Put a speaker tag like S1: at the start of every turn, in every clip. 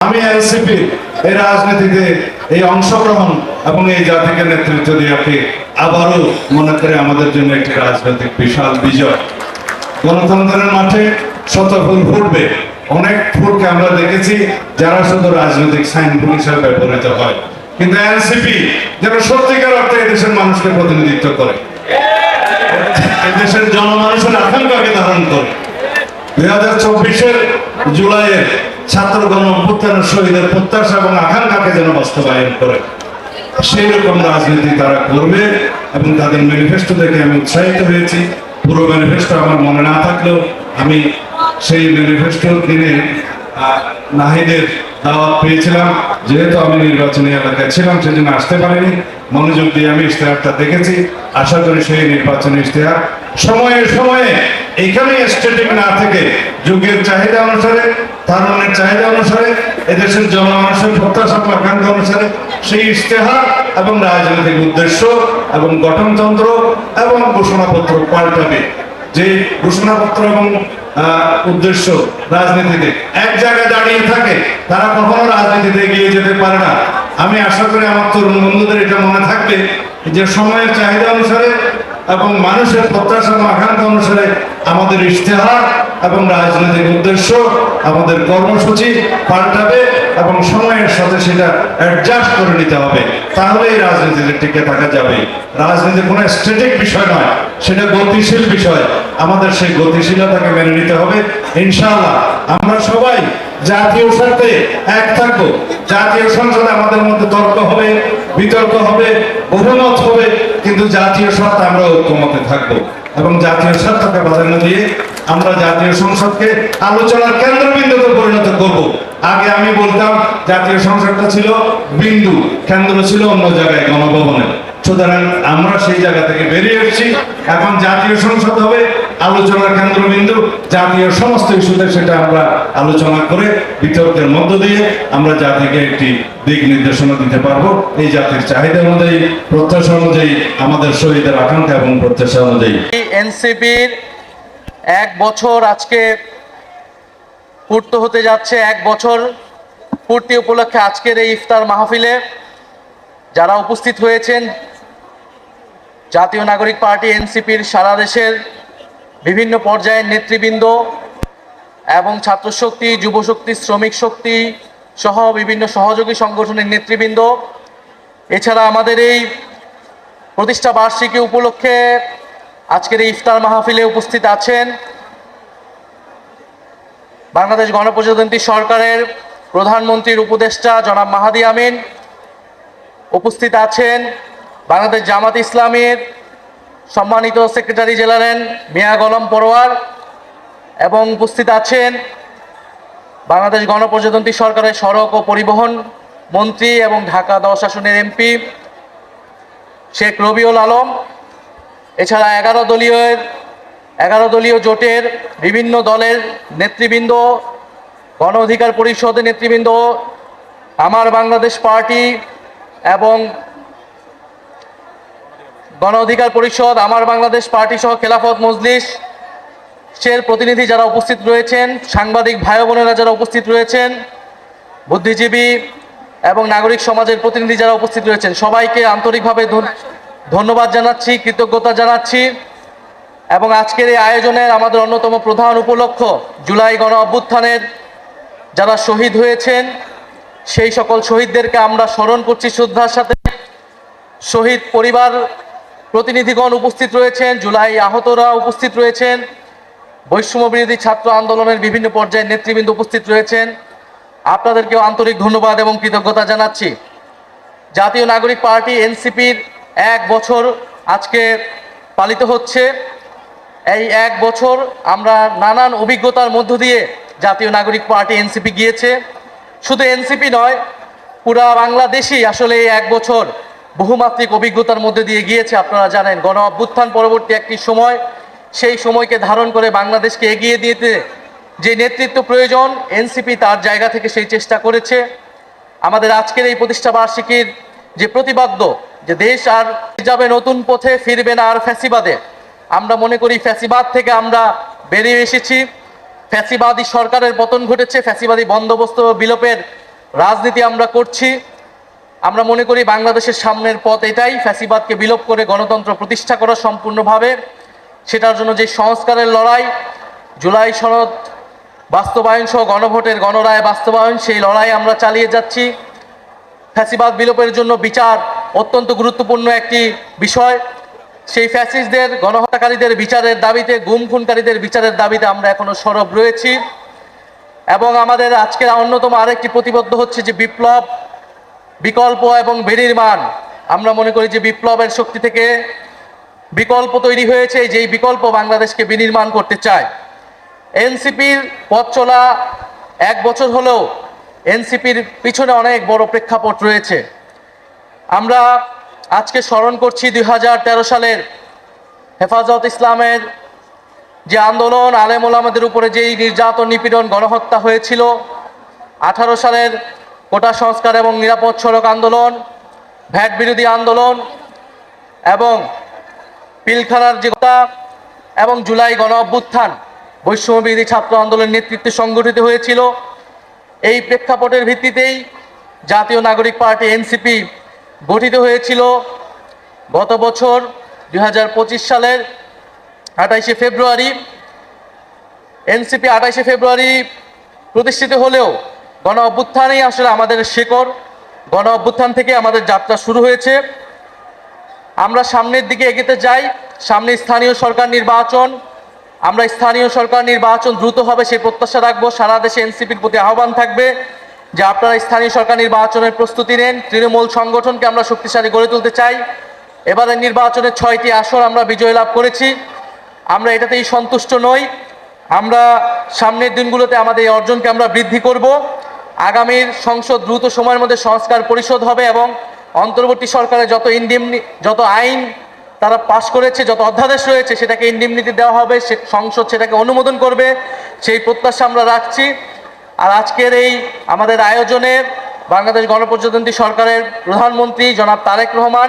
S1: আমি এনসিপি এই রাজনীতিতে এই অংশগ্রহণ এবং এই জাতিকে নেতৃত্ব দেওয়াকে আবারও মনে করে আমাদের জন্য একটি রাজনৈতিক বিশাল বিজয়। গণতন্ত্রের মাঠে শত ফুল ফুটবে, অনেক ফুলকে আমরা দেখেছি যারা শুধু রাজনৈতিক সাইন ফুল হিসাবে ব্যবহৃত হয়, কিন্তু এনসিপি যেন সত্যিকার অর্থে এদেশের মানুষকে প্রতিনিধিত্ব করে, এদেশের জনমানুষের আকাঙ্ক্ষাকে ধারণ করে। 2024 জুলাইয়ের ছাত্র গণ অভ্যুত্থানের শহীদের প্রত্যাশা এবং আকাঙ্ক্ষাকে যেন বাস্তবায়ন করে, সেই রকম রাজনীতি তারা করবে। এবং তাদের ম্যানিফেস্টো দেখে আমি উৎসাহিত হয়েছি। পুরো ম্যানিফেস্টো আমার মনে না থাকলেও আমি সেই ম্যানিফেস্টোর দিনে নাহিদের দাওয়াত পেয়েছিলাম, যেহেতু আমি নির্বাচনী এলাকায় ছিলাম সেজন্য আসতে পারিনি। মনোযোগ দিয়ে আমি ইশতেহারটা দেখেছি। আশা করি সেই নির্বাচনী ইশতেহার সময়ে সময়ে এখানে স্ট্যাটিক না থেকে যুগের চাহিদা অনুসারে, তারুণের চাহিদা অনুসারে, এদেশের জনমানুষের প্রত্যাশা আকাঙ্ক্ষা অনুসারে সেই ইশতেহার এবং রাজনৈতিক উদ্দেশ্য এবং গঠনতন্ত্র এবং ঘোষণাপত্র পাল্টাবে। যে ঘোষণাপত্র এবং উদ্দেশ্য রাজনীতিতে এক জায়গায় দাঁড়িয়ে থাকে, তারা কখনো রাজনীতিতে এগিয়ে যেতে পারে না। আমি আশা করি আমার তরুণ বন্ধুদের এটা মনে থাকবে যে সময়ের চাহিদা অনুসারে এবং মানুষের প্রত্যাশা এবং আকাঙ্ক্ষা অনুসারে আমাদের ইশতেহার এবং রাজনৈতিক উদ্দেশ্য, আমাদের কর্মসূচি পাল্টাবে এবং সময়ের সাথে সেটা অ্যাডজাস্ট করে নিতে হবে। তাহলে এই রাজনীতিতে টিকে থাকা যাবে। রাজনীতি কোনো স্ট্যাটিক বিষয় নয়, সেটা গতিশীল বিষয়। আমাদের সেই গতিশীলতাকে মেনে নিতে হবে। ইনশাআল্লাহ আমরা সবাই জাতীয় স্বার্থে এক থাকবো। জাতীয় সংসদে আমাদের মধ্যে তর্ক হবে, বিতর্ক হবে, বহুমত হবে, কিন্তু জাতীয় স্বার্থে আমরা ঐক্যমতে থাকবো এবং জাতীয় স্বার্থকে প্রাধান্য দিয়ে আমরা জাতীয় সংসদকে আলোচনার কেন্দ্রবিন্দুতে পরিণত করব। আগে আমি বলতাম জাতীয় সংসদটা ছিল বিন্দু, কেন্দ্র ছিল অন্য জায়গায়, গণভবনে। সুতরাং আমরা সেই জায়গা থেকে বেরিয়ে এসেছি। এখন জাতীয় সংসদ হবে আলোচনার কেন্দ্রবিন্দু। জাতীয় সমস্ত ইস্যুতে সেটা আমরা আলোচনা করে বিতর্কের মধ্য দিয়ে আমরা জাতিকে একটি দিক নির্দেশনা দিতে পারবো। এই জাতির চাহিদা অনুযায়ী, প্রত্যাশা অনুযায়ী, আমাদের শহীদের আকাঙ্ক্ষা এবং প্রত্যাশা অনুযায়ী।
S2: এনসিপির 1 বছর আজকে পূর্ত হতে যাচ্ছে। 1 বছর পূর্তি উপলক্ষে আজকের এই ইফতার মাহফিলে যারা উপস্থিত হয়েছেন, জাতীয় নাগরিক পার্টি এনসিপির সারা দেশের বিভিন্ন পর্যায়ের নেতৃবৃন্দ এবং ছাত্রশক্তি, যুবশক্তি, শ্রমিক শক্তি সহ বিভিন্ন সহযোগী সংগঠনের নেতৃবৃন্দ, এছাড়া আমাদের এই প্রতিষ্ঠা বার্ষিকী উপলক্ষে আজকের এই ইফতার মাহফিলে উপস্থিত আছেন বাংলাদেশ গণপ্রজাতন্ত্রী সরকারের প্রধানমন্ত্রীর উপদেষ্টা জনাব মাহাদি আমিন, উপস্থিত আছেন বাংলাদেশ জামাত ইসলামীর সম্মানিত সেক্রেটারি জেনারেল মিয়া গোলাম পরোয়ার, এবং উপস্থিত আছেন বাংলাদেশ গণপ্রজাতন্ত্রী সরকারের সড়ক ও পরিবহন মন্ত্রী এবং ঢাকা 10 আসনের এমপি শেখ রবিউল আলম। এছাড়া 11 দলীয় জোটের বিভিন্ন দলের নেতৃবৃন্দ, গণ অধিকার পরিষদের নেতৃবৃন্দ, আমার বাংলাদেশ পার্টি এবং গণ অধিকার পরিষদ, আমার বাংলাদেশ পার্টি সহ খেলাফত মজলিসের প্রতিনিধি যারা উপস্থিত রয়েছেন, সাংবাদিক ভাই বোনেরা যারা উপস্থিত রয়েছেন, বুদ্ধিজীবী এবং নাগরিক সমাজের প্রতিনিধি যারা উপস্থিত রয়েছেন, সবাইকে আন্তরিকভাবে ধন্যবাদ জানাচ্ছি, কৃতজ্ঞতা জানাচ্ছি। এবং আজকের এই আয়োজনের আমাদের অন্যতম প্রধান উপলক্ষ জুলাই গণ অভ্যুত্থানের যারা শহীদ হয়েছেন, সেই সকল শহীদদেরকে আমরা স্মরণ করছি শ্রদ্ধার সাথে। শহীদ পরিবার প্রতিনিধিগণ উপস্থিত রয়েছেন, জুলাই আহতরা উপস্থিত রয়েছেন, বৈষম্য বিরোধী ছাত্র আন্দোলনের বিভিন্ন পর্যায়ের নেতৃবৃন্দ উপস্থিত রয়েছেন। আপনাদেরকেও আন্তরিক ধন্যবাদ এবং কৃতজ্ঞতা জানাচ্ছি। জাতীয় নাগরিক পার্টি এনসিপির 1 বছর আজকে পালিত হচ্ছে। এই 1 বছর আমরা নানান অভিজ্ঞতার মধ্য দিয়ে জাতীয় নাগরিক পার্টি এনসিপি গিয়েছে। শুধু এনসিপি নয়, পুরা বাংলাদেশই আসলে এই 1 বছর বহুমাত্রিক অভিজ্ঞতার মধ্যে দিয়ে গিয়েছে। আপনারা জানেন গণ অভ্যুত্থান পরবর্তী একটি সময়, সেই সময়কে ধারণ করে বাংলাদেশকে এগিয়ে দিতে যে নেতৃত্ব প্রয়োজন, এনসিপি তার জায়গা থেকে সেই চেষ্টা করেছে। আমাদের আজকের এই প্রতিষ্ঠা বার্ষিকীর যে প্রতিপাদ্য, যে দেশ আর যাবে নতুন পথে, ফিরবে না আর ফ্যাসিবাদে, আমরা মনে করি ফ্যাসিবাদ থেকে আমরা বেরিয়ে এসেছি। ফ্যাসিবাদী সরকারের পতন ঘটেছে, ফ্যাসিবাদী বন্দোবস্ত বিলোপের রাজনীতি আমরা করছি। আমরা মনে করি বাংলাদেশের সামনের পথ এটাই, ফ্যাসিবাদকে বিলোপ করে গণতন্ত্র প্রতিষ্ঠা করা সম্পূর্ণভাবে। সেটার জন্য যে সংস্কারের লড়াই, জুলাই সনদ বাস্তবায়ন সহ গণভোটের গণরায় বাস্তবায়ন, সেই লড়াই আমরা চালিয়ে যাচ্ছি। ফ্যাসিবাদ বিলোপের জন্য বিচার অত্যন্ত গুরুত্বপূর্ণ একটি বিষয়। সেই ফ্যাসিস্টদের, গণহত্যাকারীদের বিচারের দাবিতে, গুম খুনকারীদের বিচারের দাবিতে আমরা এখনো সরব রয়েছি। এবং আমাদের আজকের অন্যতম আরেকটি প্রতিবদ্ধ হচ্ছে যে বিপ্লব, বিকল্প এবং বিনির্মাণ। আমরা মনে করি যে বিপ্লবের শক্তি থেকে বিকল্প তৈরি হয়েছে, যেই বিকল্প বাংলাদেশকে বিনির্মাণ করতে চায়। এনসিপির পথ চলা 1 বছর হলেও এনসিপির পিছনে অনেক বড় প্রেক্ষাপট রয়েছে। আমরা আজকে স্মরণ করছি 2013 সালের হেফাজত ইসলামের যে আন্দোলন, আলেম ওলামাদের উপরে যেই নির্যাতন, নিপীড়ন, গণহত্যা হয়েছিল। 18 সালের কোটা সংস্কার এবং নিরাপদ সড়ক আন্দোলন, ভ্যাট বিরোধী আন্দোলন এবং পিলখানার যে এবং জুলাই গণ অভ্যুত্থান, বৈষম্যবিরোধী ছাত্র আন্দোলনের নেতৃত্বে সংগঠিত হয়েছিল। এই প্রেক্ষাপটের ভিত্তিতেই জাতীয় নাগরিক পার্টি এনসিপি গঠিত হয়েছিল। গত বছর 2025 সালের 28শে ফেব্রুয়ারি এনসিপি 28শে ফেব্রুয়ারি প্রতিষ্ঠিত হলেও গণ অভ্যুত্থানই আসলে আমাদের শেকড়। গণ অভ্যুত্থান থেকে আমাদের যাত্রা শুরু হয়েছে। আমরা সামনের দিকে এগোতে যাই। সামনে স্থানীয় সরকার নির্বাচন। আমরা স্থানীয় সরকার নির্বাচন দ্রুত হবে সেই প্রত্যাশা রাখবো। সারা দেশে এনসিপির প্রতি আহ্বান থাকবে যে আপনারা স্থানীয় সরকার নির্বাচনের প্রস্তুতি নেন। তৃণমূল সংগঠনকে আমরা শক্তিশালী গড়ে তুলতে চাই। এবারের নির্বাচনে 6টি আসন আমরা বিজয় লাভ করেছি। আমরা এটাতেই সন্তুষ্ট নই। আমরা সামনের দিনগুলোতে আমাদের এই অর্জনকে আমরা বৃদ্ধি করব। আগামীর সংসদ দ্রুত সময়ের মধ্যে সংস্কার পরিষদ হবে এবং অন্তর্বর্তী সরকারের যত আইন তারা পাশ করেছে, যত অধ্যাদেশ রয়েছে, সেটাকে ইন্ডিমনিটি দেওয়া হবে, সংসদ সেটাকে অনুমোদন করবে, সেই প্রত্যাশা আমরা রাখছি। আর আজকের এই আমাদের আয়োজনে বাংলাদেশ গণপ্রজাতন্ত্রী সরকারের প্রধানমন্ত্রী জনাব তারেক রহমান,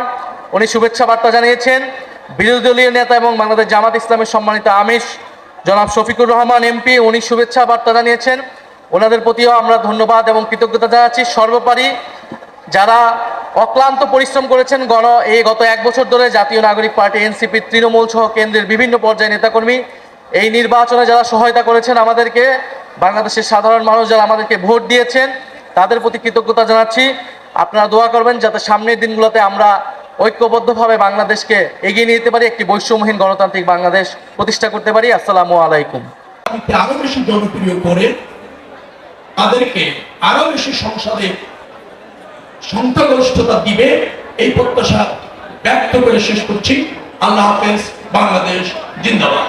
S2: উনি শুভেচ্ছা বার্তা জানিয়েছেন। বিরোধী দলীয় নেতা এবং বাংলাদেশ জামাত ইসলামের সম্মানিত আমির জনাব শফিকুর রহমান এমপি, উনি শুভেচ্ছা বার্তা জানিয়েছেন। ওনাদের প্রতিও আমরা ধন্যবাদ এবং কৃতজ্ঞতা জানাচ্ছি। সর্বোপরি যারা অক্লান্ত পরিশ্রম করেছেন গত 1 বছর ধরে, জাতীয় নাগরিক পার্টি এনসিপির তৃণমূল সহ কেন্দ্রের বিভিন্ন পর্যায়ে নেতাকর্মী, এই নির্বাচনে যারা সহায়তা করেছেন আমাদেরকে, বাংলাদেশের সাধারণ মানুষ যারা আমাদেরকে ভোট দিয়েছেন, তাদের প্রতি কৃতজ্ঞতা জানাচ্ছি। আপনারা দোয়া করবেন যাতে সামনের দিনগুলোতে আমরা ঐক্যবদ্ধভাবে বাংলাদেশকে এগিয়ে নিয়ে যেতে পারি, একটি বৈষম্যহীন গণতান্ত্রিক বাংলাদেশ প্রতিষ্ঠা করতে পারি। আসসালামু আলাইকুম।
S3: আরো বেশি জনপ্রিয় করে তাদেরকে আরো বেশি সংসদে সংখ্যাগরিষ্ঠতা দিবে, এই প্রত্যাশা ব্যক্ত করে শেষ করছি। আল্লাহ হাফেজ। বাংলাদেশ জিন্দাবাদ।